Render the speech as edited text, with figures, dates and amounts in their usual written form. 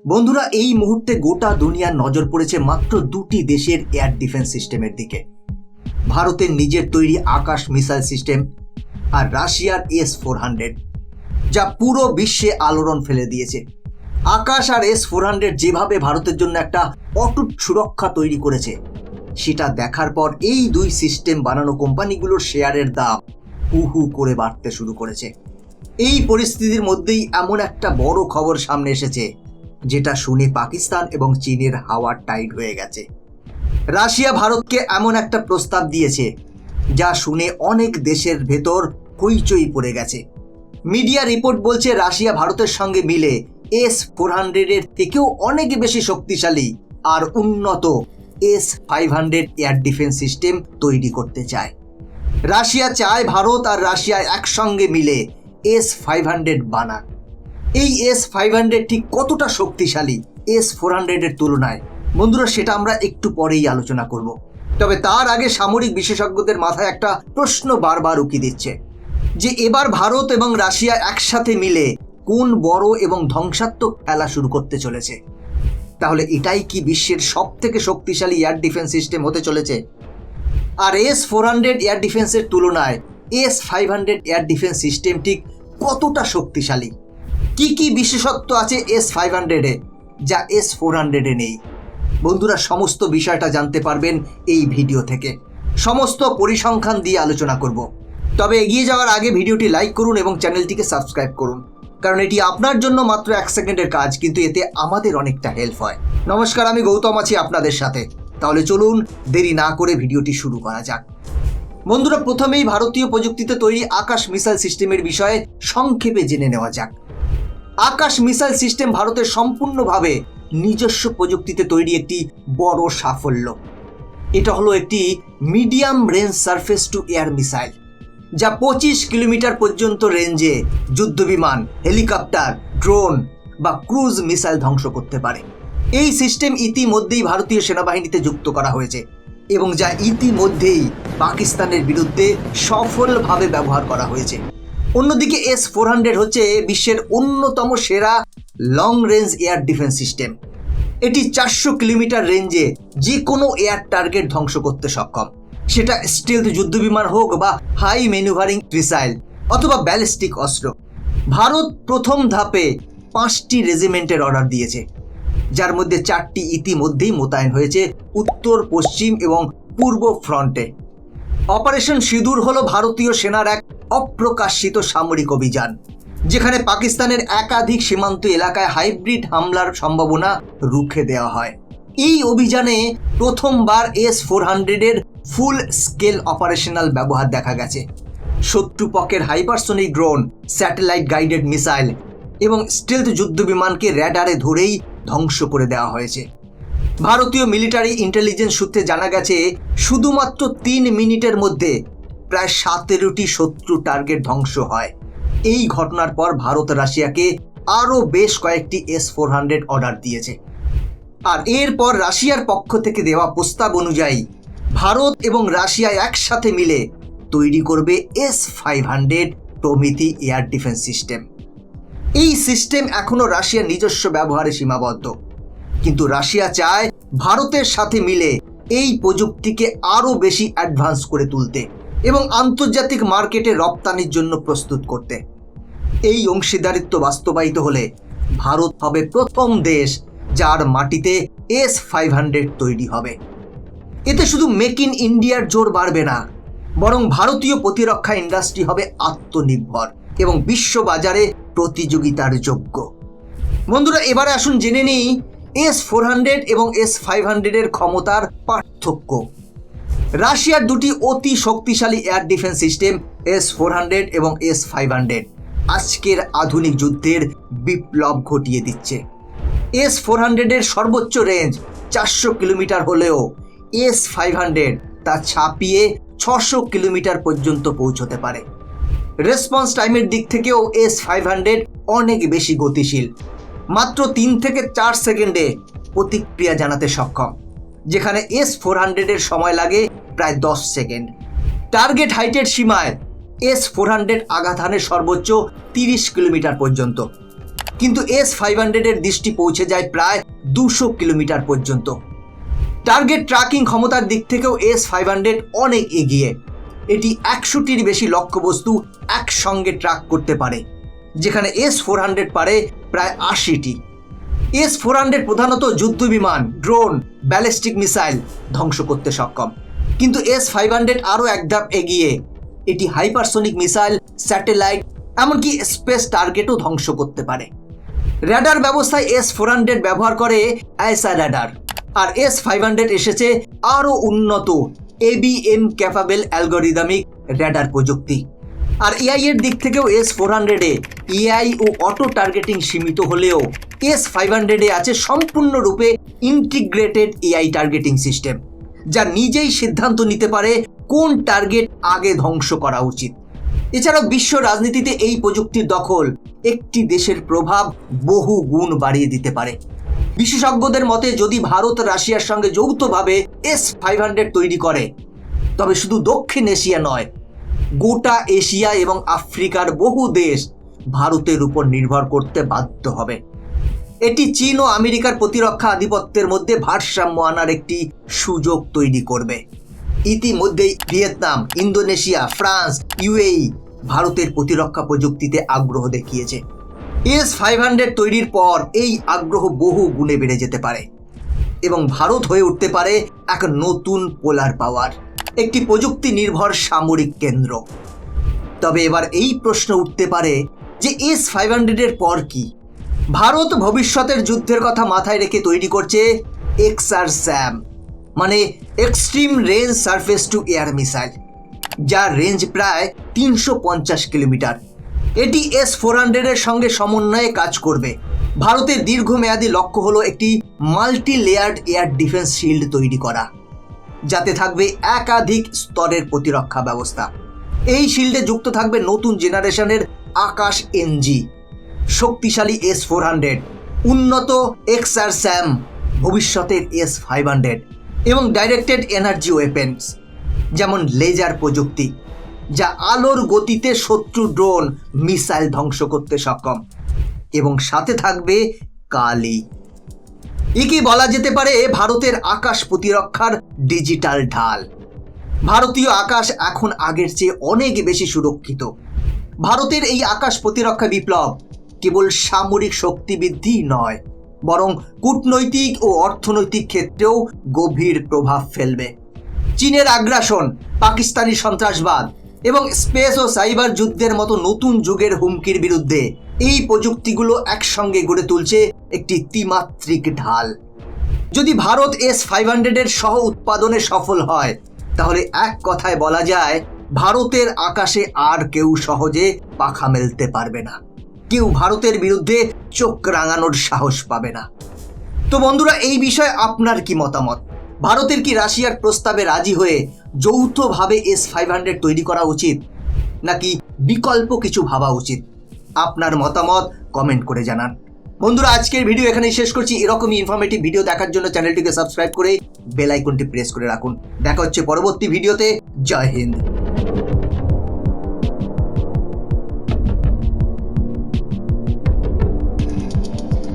বন্ধুরা, এই মুহূর্তে গোটা দুনিয়ার নজর পড়েছে মাত্র দুটি দেশের এয়ার ডিফেন্স সিস্টেমের দিকে। ভারতের নিজের তৈরি আকাশ মিসাইল সিস্টেম আর রাশিয়ার S-400, যা পুরো বিশ্বে আলোড়ন ফেলে দিয়েছে। আকাশ আর S-400 যেভাবে ভারতের জন্য একটা অটুট সুরক্ষা তৈরি করেছে, সেটা দেখার পর এই দুই সিস্টেম বানানো কোম্পানিগুলোর শেয়ারের দাম হু করে বাড়তে শুরু করেছে। এই পরিস্থিতির মধ্যেই এমন একটা বড় খবর সামনে এসেছে, যেটা শুনে পাকিস্তান এবং চীনের হাওয়া টাইট হয়ে গেছে। রাশিয়া ভারতকে এমন একটা প্রস্তাব দিয়েছে, যা শুনে অনেক দেশের ভেতর হইচই পড়ে গেছে। মিডিয়া রিপোর্ট বলছে রাশিয়া ভারতের সঙ্গে মিলে S-400 এর থেকেও অনেক বেশি শক্তিশালী আর উন্নত S-500 এয়ার ডিফেন্স সিস্টেম তৈরি করতে চায়। রাশিয়া চায় ভারত আর রাশিয়া একসঙ্গে মিলে S-500 বানাক। এই S-500 ঠিক কতটা শক্তিশালী S-400 এর তুলনায়, বন্ধুরা, সেটা আমরা একটু পরেই আলোচনা করব। তবে তার আগে সামরিক বিশেষজ্ঞদের মাথায় একটা প্রশ্ন বারবার উকি দিচ্ছে, যে এবার ভারত এবং রাশিয়া একসাথে মিলে কোন বড় এবং ধ্বংসাত্মক খেলা শুরু করতে চলেছে। তাহলে এটাই কি বিশ্বের সবথেকে শক্তিশালী এয়ার ডিফেন্স সিস্টেম হতে চলেছে? আর S-400 এয়ার ডিফেন্সের তুলনায় S-500 এয়ার ডিফেন্স সিস্টেম ঠিক কতটা শক্তিশালী? কি কি বিশেষত্ব আছে S-500 এ যা S-400 এ নেই? বন্ধুরা, সমস্ত বিষয়টা জানতে পারবেন এই ভিডিও থেকে। সমস্ত পরিসংখ্যান দিয়ে আলোচনা করব। তবে এগিয়ে যাওয়ার আগে ভিডিওটি লাইক করুন এবং চ্যানেলটিকে সাবস্ক্রাইব করুন, কারণ এটি আপনার জন্য মাত্র 1 সেকেন্ডের কাজ, কিন্তু এতে আমাদের অনেকটা হেল্প হয়। নমস্কার, আমি গৌতম আছি আপনাদের সাথে। তাহলে চলুন দেরি না করে ভিডিওটি শুরু করা যাক। বন্ধুরা, প্রথমেই ভারতীয় প্রযুক্তিতে তৈরি আকাশ মিসাইল সিস্টেমের বিষয়ে সংক্ষেপে জেনে নেওয়া যাক। আকাশ মিসাইল সিস্টেম ভারতের সম্পূর্ণভাবে নিজস্ব প্রযুক্তিতে তৈরি একটি বড় সাফল্য। এটা হলো একটি medium range surface to air missile, যা 25 কিলোমিটার পর্যন্ত রেঞ্জে যুদ্ধবিমান, হেলিকপ্টার, ড্রোন বা ক্রুজ মিসাইল ধ্বংস করতে পারে। এই সিস্টেম ইতিমধ্যেই ভারতীয় সেনাবাহিনীতে যুক্ত করা হয়েছে এবং যা ইতিমধ্যেই পাকিস্তানের বিরুদ্ধে সফলভাবে ব্যবহার করা হয়েছে। অন্যদিকে S-400 হচ্ছে বিশ্বের অন্যতম সেরা long range air defence system. এটি 400 কিলোমিটার রেঞ্জে যে কোনো এয়ার টার্গেট ধ্বংস করতে সক্ষম, সেটা স্টিলথ যুদ্ধবিমান হোক বা হাই ম্যানুভারিং মিসাইল অথবা ব্যালিস্টিক অস্ত্র। ভারত প্রথম ধাপে 5টি রেজিমেন্টের অর্ডার দিয়েছে, যার মধ্যে 4টি ইতিমধ্যেই মোতায়েন হয়েছে উত্তর, পশ্চিম এবং পূর্ব ফ্রন্টে। অপারেশন সিঁদুর হলো ভারতীয় সেনার এক অপ্রকাশিত সামরিক অভিযান, যেখানে পাকিস্তানের একাধিক সীমান্ত এলাকায় হাইব্রিড হামলার সম্ভাবনা রুখে দেওয়া হয়। এই অভিযানে প্রথমবার S-400 এর ফুল স্কেল অপারেশনাল ব্যবহার দেখা গেছে। শত্রুপক্ষের hypersonic drone, satellite guided missile এবং স্টিলথ যুদ্ধবিমানকে র্যাডারে ধরেই ধ্বংস করে দেওয়া হয়েছে। ভারতীয় মিলিটারি ইন্টেলিজেন্স সূত্রে জানা গেছে, শুধুমাত্র 3 মিনিটের মধ্যে প্রায় 17টি শত্রু টার্গেট ধ্বংস হয়। এই ঘটনার পর ভারত রাশিয়াকে আরও বেশ কয়েকটি S-400 অর্ডার দিয়েছে। আর এরপর রাশিয়ার পক্ষ থেকে দেওয়া প্রস্তাব অনুযায়ী ভারত এবং রাশিয়া একসাথে মিলে তৈরি করবে S-500 প্রভৃতি এয়ার ডিফেন্স সিস্টেম। এই সিস্টেম এখনও রাশিয়ার নিজস্ব ব্যবহারে সীমাবদ্ধ, কিন্তু রাশিয়া চায় ভারতের সাথে মিলে এই প্রযুক্তিকে আরও বেশি অ্যাডভান্স করে তুলতে এবং আন্তর্জাতিক মার্কেটে রপ্তানির জন্য প্রস্তুত করতে। এই অংশীদারিত্ব বাস্তবায়িত হলে ভারত হবে প্রথম দেশ যার মাটিতে S-500 তৈরি হবে। এতে শুধু মেক ইন ইন্ডিয়ার জোর বাড়বে না, বরং ভারতীয় প্রতিরক্ষা ইন্ডাস্ট্রি হবে আত্মনির্ভর এবং বিশ্ববাজারে প্রতিযোগিতার যোগ্য। বন্ধুরা, এবারে আসুন জেনে নিই S-400 এবং S-500 এর ক্ষমতার পার্থক্য। রাশিয়ার দুটি অতি শক্তিশালী এয়ার ডিফেন্স সিস্টেম S-400 এবং S-500 আজকের আধুনিক যুদ্ধের বিপ্লব ঘটিয়ে দিচ্ছে। S-400 এর সর্বোচ্চ রেঞ্জ 400 কিলোমিটার হলেও S-500 তা ছাপিয়ে 600 কিলোমিটার পর্যন্ত পৌঁছতে পারে। রেসপন্স টাইমের দিক থেকেও S-500 অনেক বেশি গতিশীল, মাত্র 3 থেকে 4 সেকেন্ডে প্রতিক্রিয়া জানাতে সক্ষম, যেখানে S-400 এর সময় লাগে প্রায় 10 সেকেন্ড। টার্গেট হাইটের সীমায় S-400 আঘাত হানে সর্বোচ্চ 30 কিলোমিটার পর্যন্ত। কিন্তু S-500 এর দৃষ্টি পৌঁছে যায় প্রায় 200 কিলোমিটার পর্যন্ত। টার্গেট ট্র্যাকিং ক্ষমতার দিক থেকেও S-500 অনেক এগিয়ে। এটি 100টির বেশি লক্ষ্যবস্তু একসঙ্গে ট্র্যাক করতে পারে, যেখানে S-400 পারে প্রায় 80টি। S-400 প্রধানত যুদ্ধবিমান, ড্রোন, ব্যালিস্টিক মিসাইল ধ্বংস করতে সক্ষম, কিন্তু S-500 আরও এক ধাপ এগিয়ে। এটি হাইপারসোনিক মিসাইল, স্যাটেলাইট, এমনকি স্পেস টার্গেটও ধ্বংস করতে পারে। র্যাডার ব্যবস্থায় S-400 ব্যবহার করে আইএসআই র্যাডার, আর S-500 এসেছে আরও উন্নত ABM ক্যাপাবেল অ্যালগোরিদমিক র্যাডার প্রযুক্তি। আর এআই এর দিক থেকেও S-400-এ এআই ও অটো টার্গেটিং সীমিত হলেও S-500-এ আছে সম্পূর্ণরূপে ইন্টিগ্রেটেড এআই টার্গেটিং সিস্টেম, যা নিজেই সিদ্ধান্ত নিতে পারে কোন টার্গেট আগে ধ্বংস করা উচিত। এছাড়াও বিশ্ব রাজনীতিতে এই প্রযুক্তির দখল একটি দেশের প্রভাব বহু গুণ বাড়িয়ে দিতে পারে। বিশেষজ্ঞদের মতে যদি ভারত রাশিয়ার সঙ্গে যৌথভাবে S-500 তৈরি করে, তবে শুধু দক্ষিণ এশিয়া নয়, গোটা এশিয়া এবং আফ্রিকার বহু দেশ ভারতের উপর নির্ভর করতে বাধ্য হবে। এটি চীন ও আমেরিকার প্রতিরক্ষা আধিপত্যের মধ্যে ভারসাম্য আনার একটি সুযোগ তৈরি করবে। ইতিমধ্যেই ভিয়েতনাম, ইন্দোনেশিয়া, ফ্রান্স, UAE ভারতের প্রতিরক্ষা প্রযুক্তিতে আগ্রহ দেখিয়েছে। S-500 তৈরির পর এই আগ্রহ বহু গুণে বেড়ে যেতে পারে এবং ভারত হয়ে উঠতে পারে এক নতুন পোলার পাওয়ার, একটি প্রযুক্তি নির্ভর সামরিক কেন্দ্র। তবে এবার এই প্রশ্ন উঠতে পারে যে S-500 এর পর কি? ভারত ভবিষ্যতের যুদ্ধের কথা মাথায় রেখে তৈরি করছে XRSAM, মানে extreme range surface to air missile, যার রেঞ্জ প্রায় 350 কিলোমিটার। এটি S-400 এর সঙ্গে সমন্বয়ে কাজ করবে। ভারতের দীর্ঘমেয়াদী লক্ষ্য হলো একটি multi layered air defence shield তৈরি করা, যাতে থাকবে একাধিক স্তরের প্রতিরক্ষা ব্যবস্থা। এই শিল্ডে যুক্ত থাকবে নতুন জেনারেশনের আকাশ NG, শক্তিশালী S-400, উন্নত XRSAM, ভবিষ্যতের S-500 এবং ডাইরেক্টেড এনার্জি ওয়েপেন্স, যেমন লেজার প্রযুক্তি, যা আলোর গতিতে শত্রু ড্রোন, মিসাইল ধ্বংস করতে সক্ষম, এবং সাথে থাকবে কালি। একেই বলা যেতে পারে ভারতের আকাশ প্রতিরক্ষার ডিজিটাল ঢাল। ভারতীয় আকাশ এখন আগের চেয়ে অনেক বেশি সুরক্ষিত। ভারতের এই আকাশ প্রতিরক্ষা বিপ্লব কেবল সামরিক শক্তি বৃদ্ধি নয়, বরং কূটনৈতিক ও অর্থনৈতিক ক্ষেত্রেও গভীর প্রভাব ফেলবে। চীনের আগ্রাসন, পাকিস্তানি সন্ত্রাসবাদ এবং স্পেস ও সাইবার যুদ্ধের মতো নতুন যুগের হুমকির বিরুদ্ধে এই প্রযুক্তিগুলো একসঙ্গে গড়ে তুলছে একটি ত্রিমাত্রিক ঢাল। যদি ভারত S-500 এর সহ উৎপাদনে সফল হয়, তাহলে এক কথায় বলা যায় ভারতের আকাশে আর কেউ সহজে পাখা মেলতে পারবে না, কেউ ভারতের বিরুদ্ধে চোখ রাঙানোর সাহস পাবে না। তো বন্ধুরা, এই বিষয়ে আপনার কি মতামত? ভারতের কি রাশিয়ার প্রস্তাবে রাজি হয়ে যৌথভাবে S-500 তৈরি করা উচিত, নাকি বিকল্প কিছু ভাবা উচিত? আপনার মতামত কমেন্ট করে জানান। বন্ধুরা, আজকের ভিডিও এখানেই শেষ করছি। এরকমই ইনফরমেটিভ ভিডিও দেখার জন্য চ্যানেলটিকে সাবস্ক্রাইব করে বেল আইকনটি প্রেস করে রাখুন। দেখা হচ্ছে পরবর্তী ভিডিওতে। জয় হিন্দ।